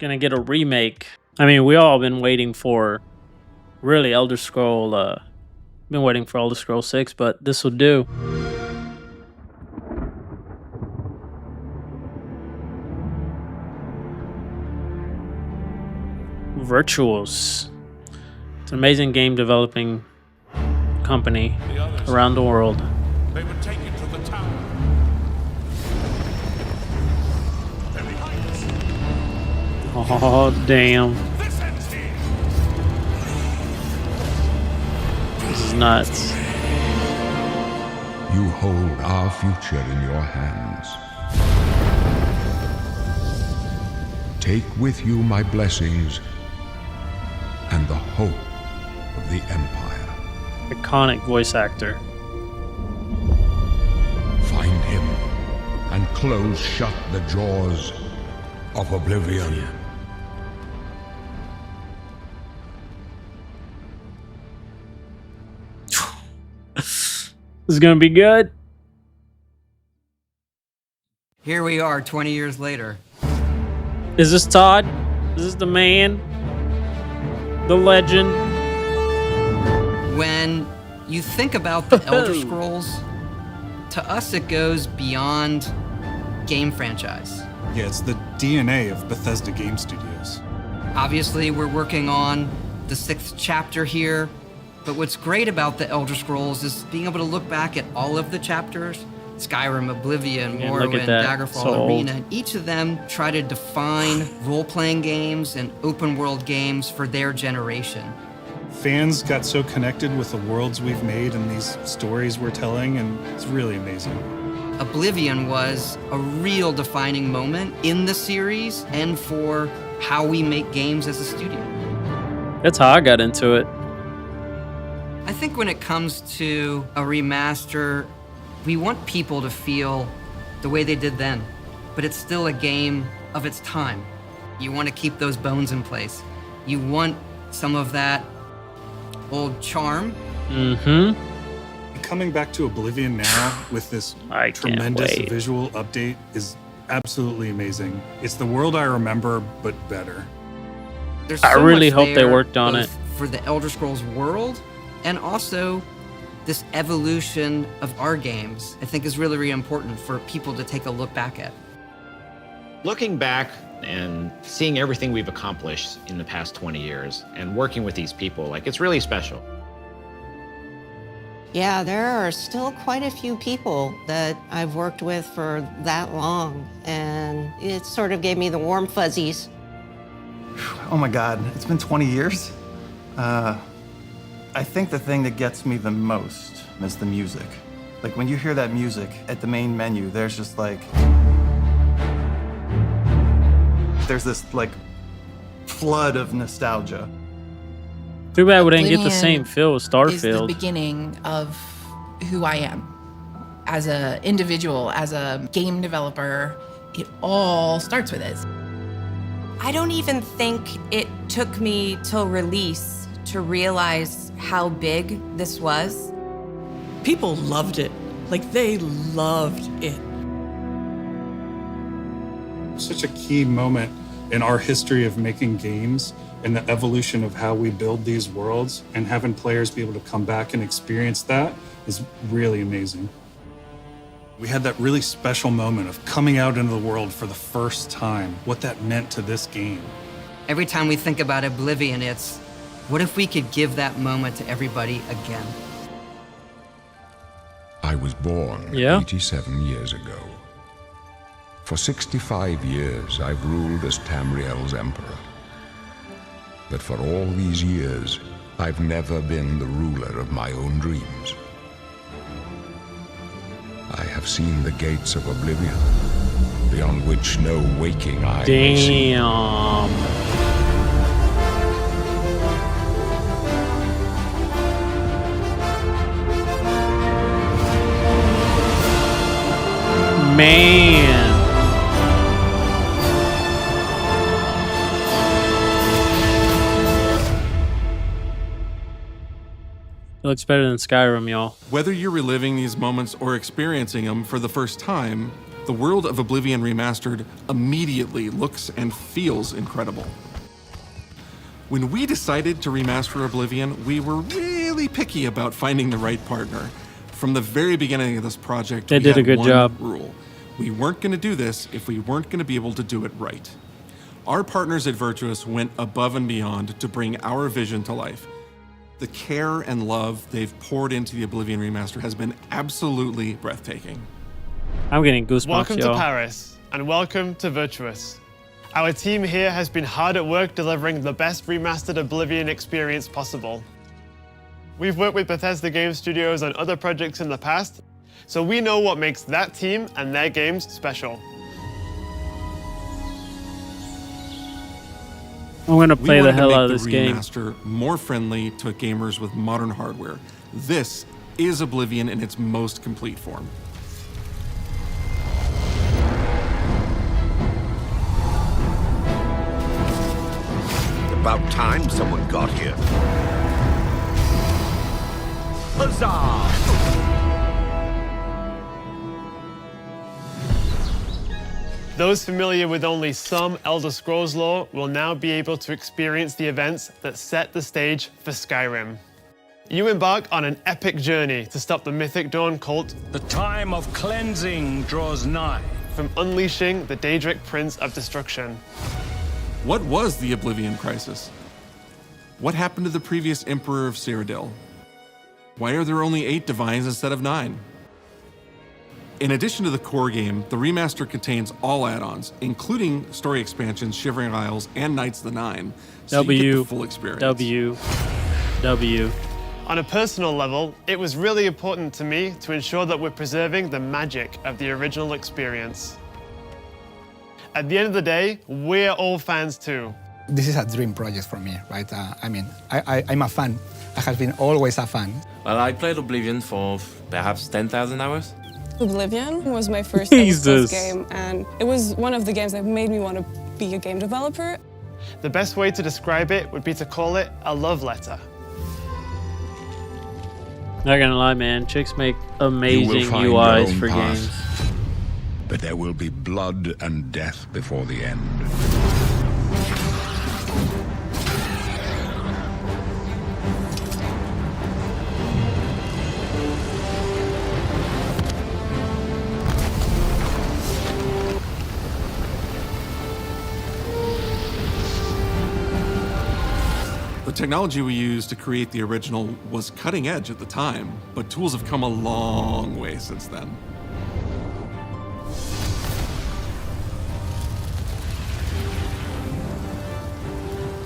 gonna get a remake. I mean, we all been waiting for really Elder Scroll. Been waiting for Elder Scroll 6, but this will do. Virtuos. It's an amazing game developing company around the world. They would take it to the tower. They're behind us. Oh, damn. This ends here. This is nuts. You hold our future in your hands. Take with you my blessings and the hope of the Empire. Iconic voice actor. Find him and close shut the jaws of Oblivion. This is gonna be good. Here we are 20 years later. Is this Todd? Is this the man? The legend? When you think about the Elder Scrolls, to us it goes beyond game franchise. Yeah, it's the DNA of Bethesda Game Studios. Obviously, we're working on the 6th chapter here, but what's great about the Elder Scrolls is being able to look back at all of the chapters. Skyrim, Oblivion, Man, look at Morrowind, that. Daggerfall, So old. Arena, and each of them try to define role-playing games and open-world games for their generation. Fans got so connected with the worlds we've made and these stories we're telling, and it's really amazing. Oblivion was a real defining moment in the series and for how we make games as a studio. That's how I got into it. I think when it comes to a remaster, we want people to feel the way they did then, but it's still a game of its time. You want to keep those bones in place. You want some of that old charm. Mm-hmm. Coming back to Oblivion now with this I can't tremendous wait. visual update is absolutely amazing. It's the world I remember, but better. There's I so really much hope they there, worked on both it. for the Elder Scrolls world and also this evolution of our games. I think is really, really important for people to take a look back at. Looking back and seeing everything we've accomplished in the past 20 years and working with these people, like, it's really special. Yeah, there are still quite a few people that I've worked with for that long, and it sort of gave me the warm fuzzies. Oh my God, it's been 20 years? I think the thing that gets me the most is the music. Like when you hear that music at the main menu, there's just like, there's this like flood of nostalgia. Too bad we didn't get the Oblivion same feel with is the Starfield. beginning of who I am. As an individual, as a game developer, it all starts with it. I don't even think it took me till release to realize how big this was. People loved it. Like, they loved it. Such a key moment in our history of making games and the evolution of how we build these worlds, and having players be able to come back and experience that is really amazing. We had that really special moment of coming out into the world for the first time, what that meant to this game. Every time we think about Oblivion, it's, what if we could give that moment to everybody again? I was born Yeah. 87 years ago. For 65 years, I've ruled as Tamriel's emperor. But for all these years, I've never been the ruler of my own dreams. I have seen the gates of Oblivion, beyond which no waking eye may see. Damn. Man. It looks better than Skyrim, y'all. Whether you're reliving these moments or experiencing them for the first time, The world of Oblivion Remastered immediately looks and feels incredible. When we decided to remaster Oblivion, we were really picky about finding the right partner. From the very beginning of this project, They we did had a good one job. rule. We weren't going to do this if we weren't going to be able to do it right. Our partners at Virtuous went above and beyond to bring our vision to life. The care and love they've poured into the Oblivion Remaster has been absolutely breathtaking. I'm getting goosebumps, Welcome yo. to Paris, and welcome to Virtuous. Our team here has been hard at work delivering the best remastered Oblivion experience possible. We've worked with Bethesda Game Studios on other projects in the past, so we know what makes that team and their games special. I'm gonna play the hell out of We this wanted to make game. the remaster more friendly to gamers with modern hardware. This is Oblivion in its most complete form. About time someone got here. Huzzah! Those familiar with only some Elder Scrolls lore will now be able to experience the events that set the stage for Skyrim. You embark on an epic journey to stop the Mythic Dawn cult. The time of cleansing draws nigh. From unleashing the Daedric Prince of Destruction. What was the Oblivion Crisis? What happened to the previous Emperor of Cyrodiil? Why are there only 8 divines instead of 9? In addition to the core game, the remaster contains all add-ons, including story expansions, Shivering Isles, and Knights of the Nine, so you get the full experience. W. On a personal level, it was really important to me to ensure that we're preserving the magic of the original experience. At the end of the day, we're all fans too. This is a dream project for me, right? I'm a fan. I have been always a fan. Well, I played Oblivion for perhaps 10,000 hours. Oblivion was my first Jesus. game, and it was one of the games that made me want to be a game developer. The best way to describe it would be to call it a love letter. Not gonna lie, man. Chicks make amazing You will find your UIs own for path, games. but there will be blood and death before the end. The technology we used to create the original was cutting edge at the time, but tools have come a long way since then.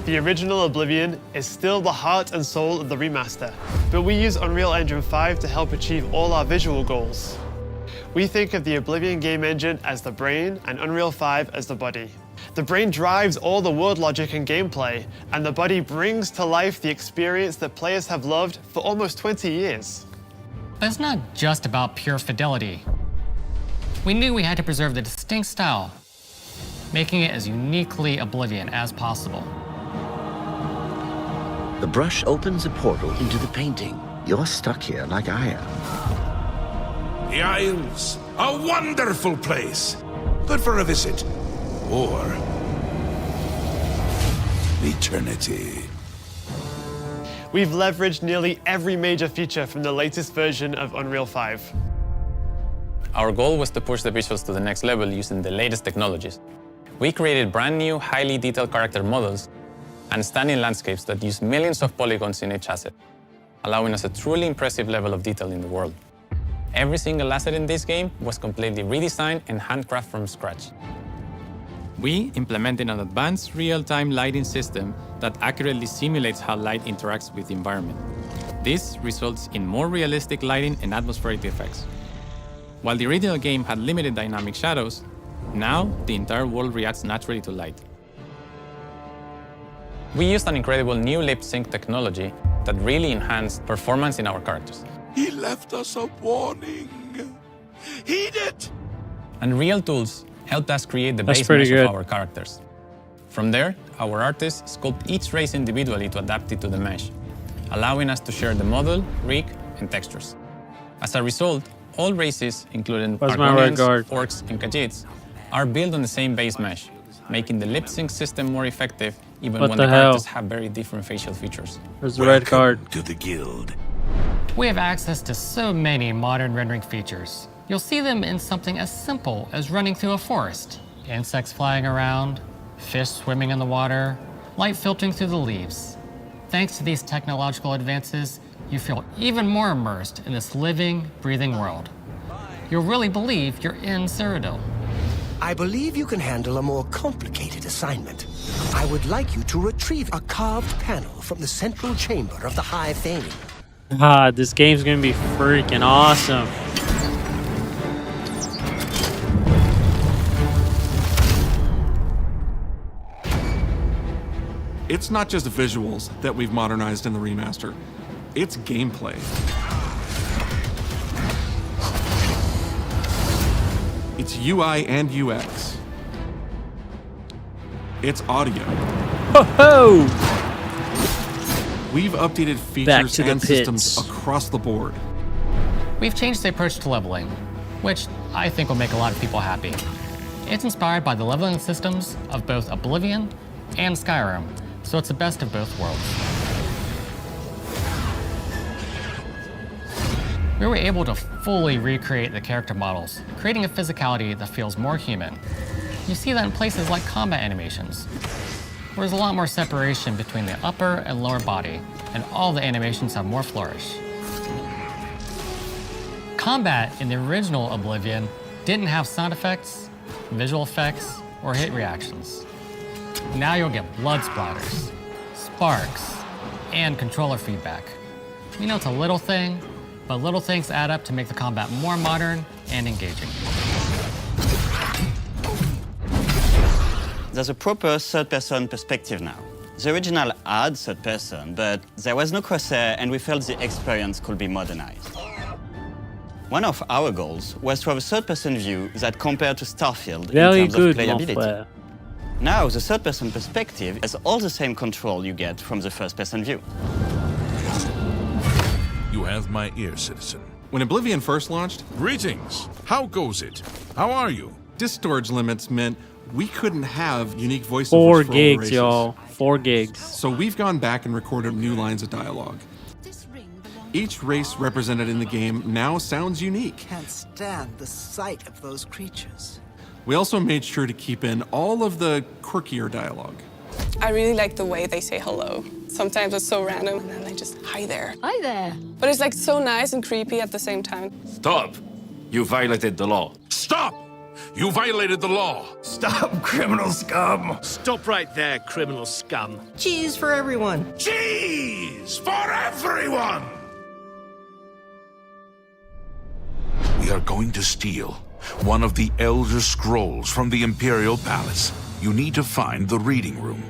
The original Oblivion is still the heart and soul of the remaster, but we use Unreal Engine 5 to help achieve all our visual goals. We think of the Oblivion game engine as the brain and Unreal 5 as the body. The brain drives all the world logic and gameplay, and the body brings to life the experience that players have loved for almost 20 years. But it's not just about pure fidelity. We knew we had to preserve the distinct style, making it as uniquely Oblivion as possible. The brush opens a portal into the painting. You're stuck here like I am. The Isles, a wonderful place. Good for a visit. Or eternity. We've leveraged nearly every major feature from the latest version of Unreal 5. Our goal was to push the visuals to the next level using the latest technologies. We created brand new, highly detailed character models and stunning landscapes that use millions of polygons in each asset, allowing us a truly impressive level of detail in the world. Every single asset in this game was completely redesigned and handcrafted from scratch. We implemented an advanced real-time lighting system that accurately simulates how light interacts with the environment. This results in more realistic lighting and atmospheric effects. While the original game had limited dynamic shadows, now the entire world reacts naturally to light. We used an incredible new lip sync technology that really enhanced performance in our characters. He left us a warning. Heed it! And real tools helped us create the That's base pretty mesh good. of our characters. From there, our artists sculpt each race individually to adapt it to the mesh, allowing us to share the model, rig, and textures. As a result, All races, including Where's my red Argonians, guard? Orcs, and Khajiits, are built on the same base mesh, making the lip sync system more effective even What when the the hell? characters have very different facial features. Where's the red card? To the guild. We have access to so many modern rendering features. You'll see them in something as simple as running through a forest. Insects flying around, fish swimming in the water, light filtering through the leaves. Thanks to these technological advances, you feel even more immersed in this living, breathing world. You'll really believe you're in Cyrodiil. I believe you can handle a more complicated assignment. I would like you to retrieve a carved panel from the central chamber of the High Fane. Ah, this game's gonna be freaking awesome. It's not just visuals that we've modernized in the remaster, it's gameplay. It's UI and UX. It's audio. Ho-ho! We've updated Back features to the and systems pits. across the board. We've changed the approach to leveling, which I think will make a lot of people happy. It's inspired by the leveling systems of both Oblivion and Skyrim, so it's the best of both worlds. We were able to fully recreate the character models, creating a physicality that feels more human. You see that in places like combat animations, where there's a lot more separation between the upper and lower body, and all the animations have more flourish. Combat in the original Oblivion didn't have sound effects, visual effects, or hit reactions. Now you'll get blood splatters, sparks, and controller feedback. You know, it's a little thing, but little things add up to make the combat more modern and engaging. There's a proper third-person perspective now. The original had third-person, but there was no crosshair, and we felt the experience could be modernized. One of our goals was to have a third-person view that compared to Starfield Very in terms good, of mon playability. frère. Now, the third-person perspective has all the same control you get from the first-person view. You have my ear, citizen. When Oblivion first launched, Greetings. How goes it? How are you? disk storage limits meant we couldn't have unique voiceovers 4 for all gigs, races. y'all. 4 gigs. So we've gone back and recorded new lines of dialogue. Each race represented in the game now sounds unique. Can't stand the sight of those creatures. We also made sure to keep in all of the quirkier dialogue. I really like the way they say hello. Sometimes it's so random and then they just, hi there. Hi there. But it's like so nice and creepy at the same time. Stop! You violated the law. Stop! You violated the law. Stop, criminal scum! Stop right there, criminal scum. Cheese for everyone. Cheese for everyone! We are going to steal one of the Elder Scrolls from the Imperial Palace. You need to find the reading room.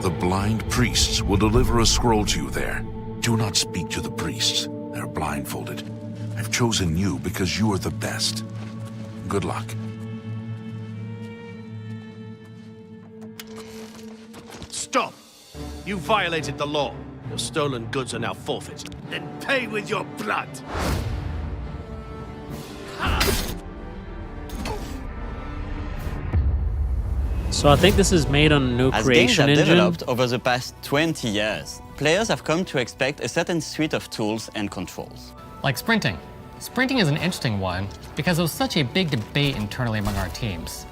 The blind priests will deliver a scroll to you there. Do not speak to the priests. They're blindfolded. I've chosen you because you are the best. Good luck. Stop! You violated the law. Your stolen goods are now forfeit. Then pay with your blood. So I think this is made on a new As games creation have engine. developed over the past 20 years, players have come to expect a certain suite of tools and controls. Like sprinting. Sprinting is an interesting one because it was such a big debate internally among our teams.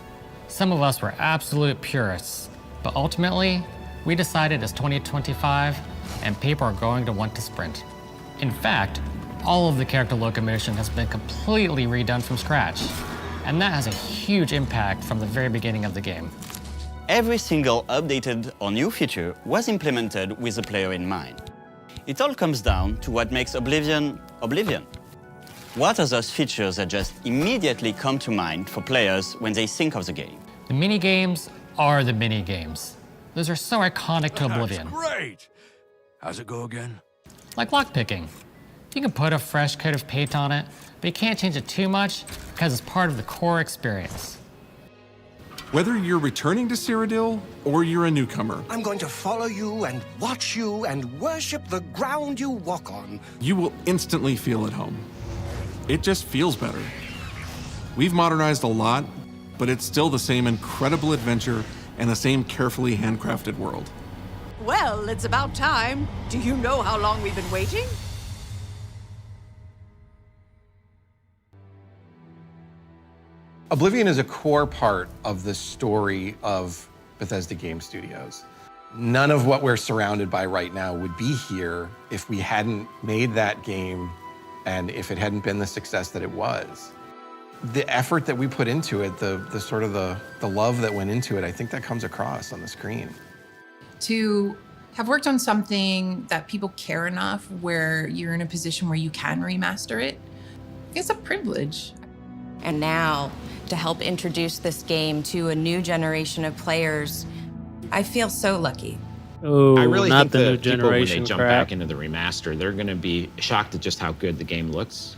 Some of us were absolute purists, but ultimately, we decided it's 2025 and people are going to want to sprint. In fact, all of the character locomotion has been completely redone from scratch, and that has a huge impact from the very beginning of the game. Every single updated or new feature was implemented with the player in mind. It all comes down to what makes Oblivion, Oblivion. What are those features that just immediately come to mind for players when they think of the game? The mini-games are the mini-games. Those are so iconic to Oblivion. Great! How's it go again? Like lockpicking. You can put a fresh coat of paint on it, but you can't change it too much because it's part of the core experience. Whether you're returning to Cyrodiil or you're a newcomer, I'm going to follow you and watch you and worship the ground you walk on. you will instantly feel at home. it just feels better. We've modernized a lot, but it's still the same incredible adventure and the same carefully handcrafted world. Well, it's about time. Do you know how long we've been waiting? Oblivion is a core part of the story of Bethesda Game Studios. None of what we're surrounded by right now would be here if we hadn't made that game and if it hadn't been the success that it was. The effort that we put into it, the love that went into it, I think that comes across on the screen. To have worked on something that people care enough where you're in a position where you can remaster it, it's a privilege. And now, to help introduce this game to a new generation of players, I feel so lucky. Oh, I really not think the new that people, when generation they jump crap. back into the remaster, they're going to be shocked at just how good the game looks.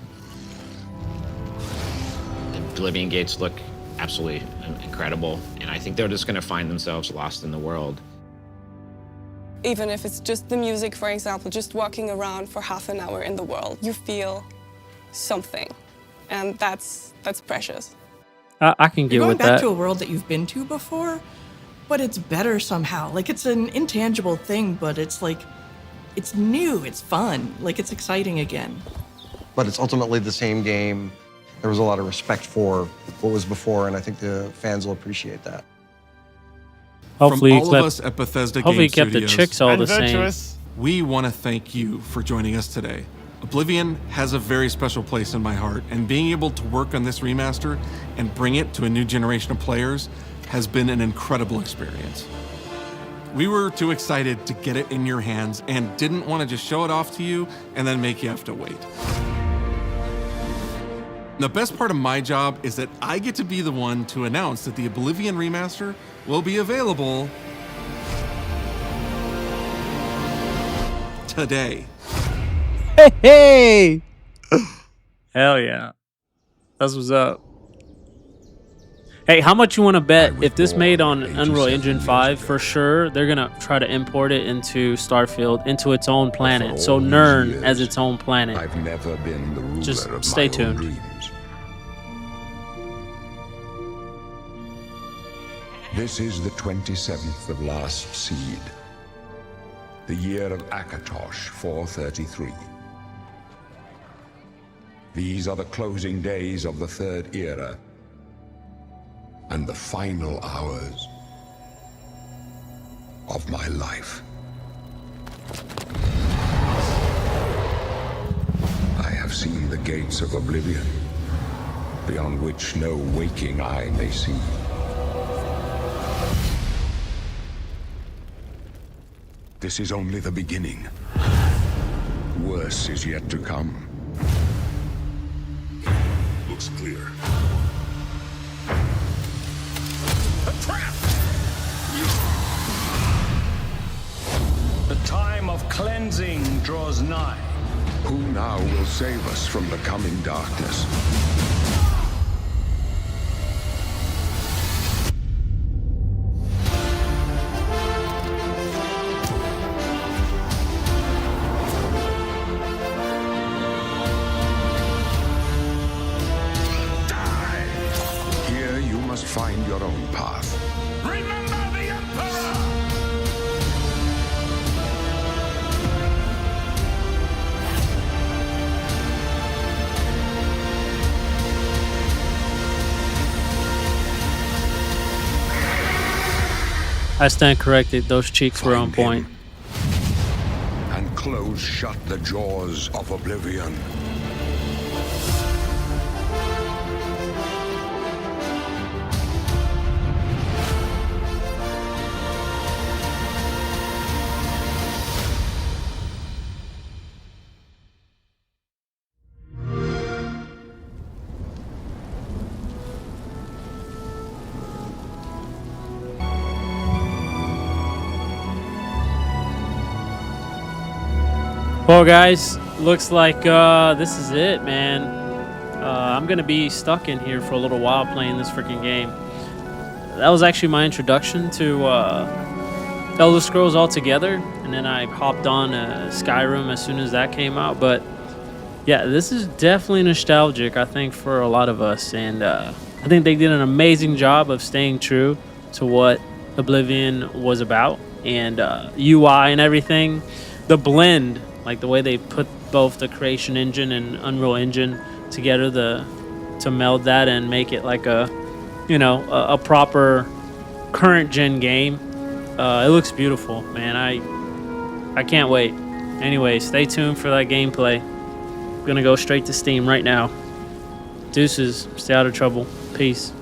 The Oblivion gates look absolutely incredible, and I think they're just going to find themselves lost in the world. Even if it's just the music, for example, just walking around for half an hour in the world, you feel something, and that's precious. I can get You're going with back that. to a world that you've been to before, but it's better somehow. Like, it's an intangible thing, but it's like, it's new, it's fun, like it's exciting again. But it's ultimately the same game. There was a lot of respect for what was before, and I think the fans will appreciate that. Hopefully, From all of us at Bethesda hopefully Game you kept the Studios, chicks all the same. We want to thank you for joining us today. Oblivion has a very special place in my heart, and being able to work on this remaster and bring it to a new generation of players has been an incredible experience. We were too excited to get it in your hands and didn't want to just show it off to you and then make you have to wait. The best part of my job is that I get to be the one to announce that the Oblivion Remaster will be available today. Hey! Hell yeah. That's what's up. Hey, how much you want to bet if this made on Unreal Engine 5, for sure, they're going to try to import it into Starfield, into its own planet. So Nern as its own planet. I've never been the ruler Just of stay my own tuned. dreams. This is the 27th of Last Seed, the year of Akatosh 433. These are the closing days of the Third Era, and the final hours of my life. I have seen the gates of Oblivion, beyond which no waking eye may see. This is only the beginning. Worse is yet to come. Looks clear. The time of cleansing draws nigh. Who now will save us from the coming darkness? Here you must find your own path. Remember the Emperor! I stand corrected. Those cheeks were on point. And close shut the jaws of Oblivion. Well, guys, looks like this is it, man. I'm gonna be stuck in here for a little while playing this freaking game. That was actually my introduction to Elder Scrolls altogether, and then I hopped on Skyrim as soon as that came out. But Yeah, this is definitely nostalgic, I think, for a lot of us. And I think they did an amazing job of staying true to what Oblivion was about. And UI and everything. The blend, like the way they put both the creation engine and Unreal Engine together to meld that and make it like a, you know, a proper current gen game. It looks beautiful, man. I can't wait. Anyway, stay tuned for that gameplay. I'm gonna go straight to Steam right now. Deuces, stay out of trouble. Peace.